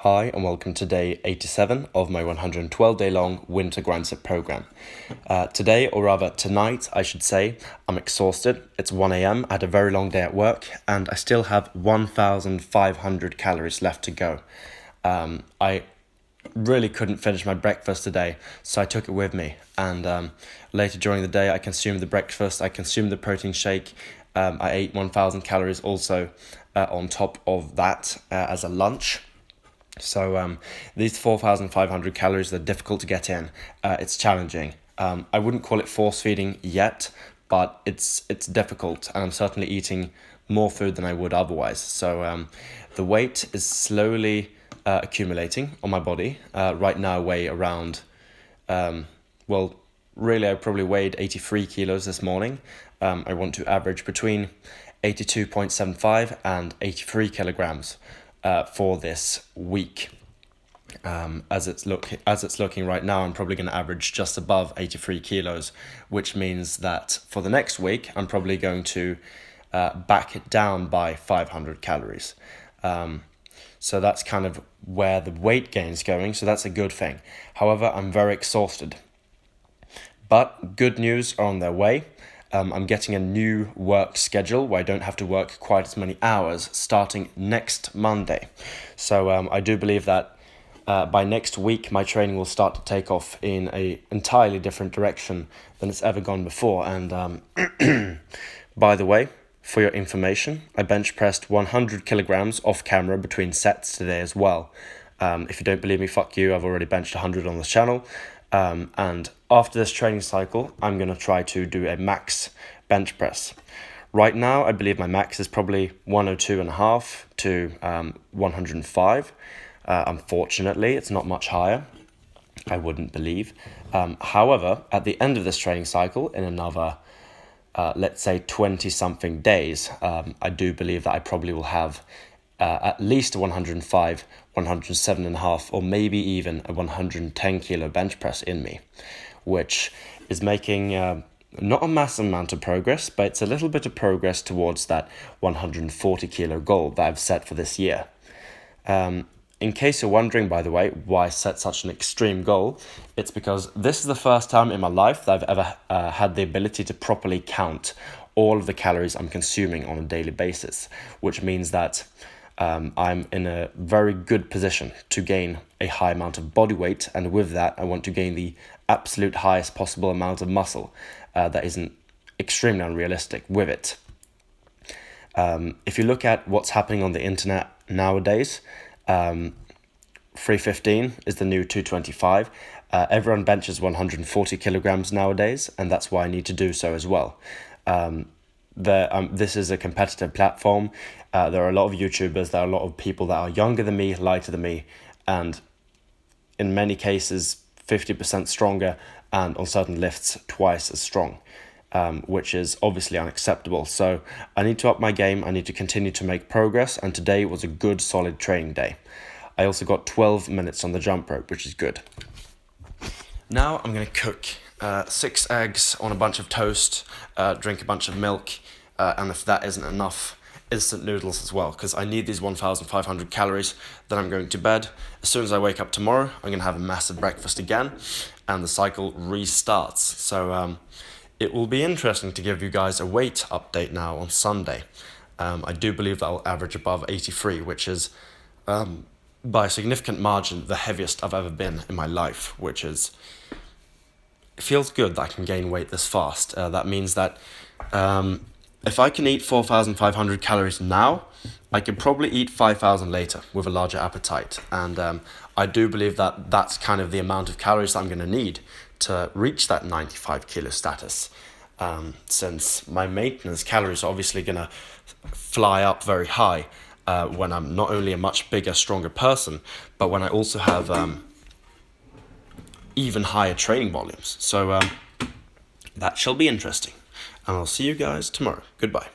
Hi and welcome to day 87 of my 112-day long winter Grindset program. Today, or rather tonight, I should say, I'm exhausted. It's 1 a.m. I had a very long day at work and I still have 1,500 calories left to go. I really couldn't finish my breakfast today, so I took it with me. And later during the day, I consumed the breakfast, I consumed the protein shake. I ate 1,000 calories also on top of that as a lunch. So these 4,500 calories are difficult to get in. It's challenging. I wouldn't call it force feeding yet, but it's difficult, and I'm certainly eating more food than I would otherwise. So the weight is slowly accumulating on my body. Right now I weigh around, really I probably weighed 83 kilos this morning. I want to average between 82.75 and 83 kilograms. For this week. As it's looking right now, I'm probably going to average just above 83 kilos, which means that for the next week, I'm probably going to back it down by 500 calories. So that's kind of where the weight gain is going, so that's a good thing. However, I'm very exhausted. But good news are on their way. I'm getting a new work schedule where I don't have to work quite as many hours starting next Monday. So I do believe that by next week my training will start to take off in an entirely different direction than it's ever gone before. And by the way, for your information, I bench pressed 100 kilograms off camera between sets today as well. If you don't believe me, fuck you, I've already benched 100 on this channel. And after this training cycle, I'm going to try to do a max bench press. Right now, I believe my max is probably 102.5 to 105. Unfortunately, it's not much higher, I wouldn't believe. However, at the end of this training cycle, in another, let's say 20-something days, I do believe that I probably will have at least a 105, 107.5, or maybe even a 110 kilo bench press in me, which is making not a massive amount of progress, but it's a little bit of progress towards that 140 kilo goal that I've set for this year. In case you're wondering, by the way, why I set such an extreme goal, it's because this is the first time in my life that I've ever had the ability to properly count all of the calories I'm consuming on a daily basis, which means that I'm in a very good position to gain a high amount of body weight, and with that I want to gain the absolute highest possible amount of muscle that isn't extremely unrealistic with it. If you look at what's happening on the internet nowadays, 315 is the new 225. Everyone benches 140 kilograms nowadays, and that's why I need to do so as well. This is a competitive platform. There are a lot of YouTubers, there are a lot of people that are younger than me, lighter than me, and in many cases 50% stronger, and on certain lifts twice as strong, which is obviously unacceptable. So I need to up my game, I need to continue to make progress, and today was a good solid training day. I also got 12 minutes on the jump rope, which is good. Now I'm going to cook 6 eggs on a bunch of toast, drink a bunch of milk, and if that isn't enough, instant noodles as well, because I need these 1,500 calories. Then I'm going to bed. As soon as I wake up tomorrow, I'm going to have a massive breakfast again, and the cycle restarts. So it will be interesting to give you guys a weight update now on Sunday. I do believe that I'll average above 83, which is by a significant margin the heaviest I've ever been in my life, which is... It feels good that I can gain weight this fast. That means that if I can eat 4,500 calories now, I could probably eat 5,000 later with a larger appetite. And I do believe that that's kind of the amount of calories I'm going to need to reach that 95 kilo status. Since my maintenance calories are obviously going to fly up very high when I'm not only a much bigger, stronger person, but when I also have even higher training volumes. So that shall be interesting. And I'll see you guys tomorrow. Goodbye.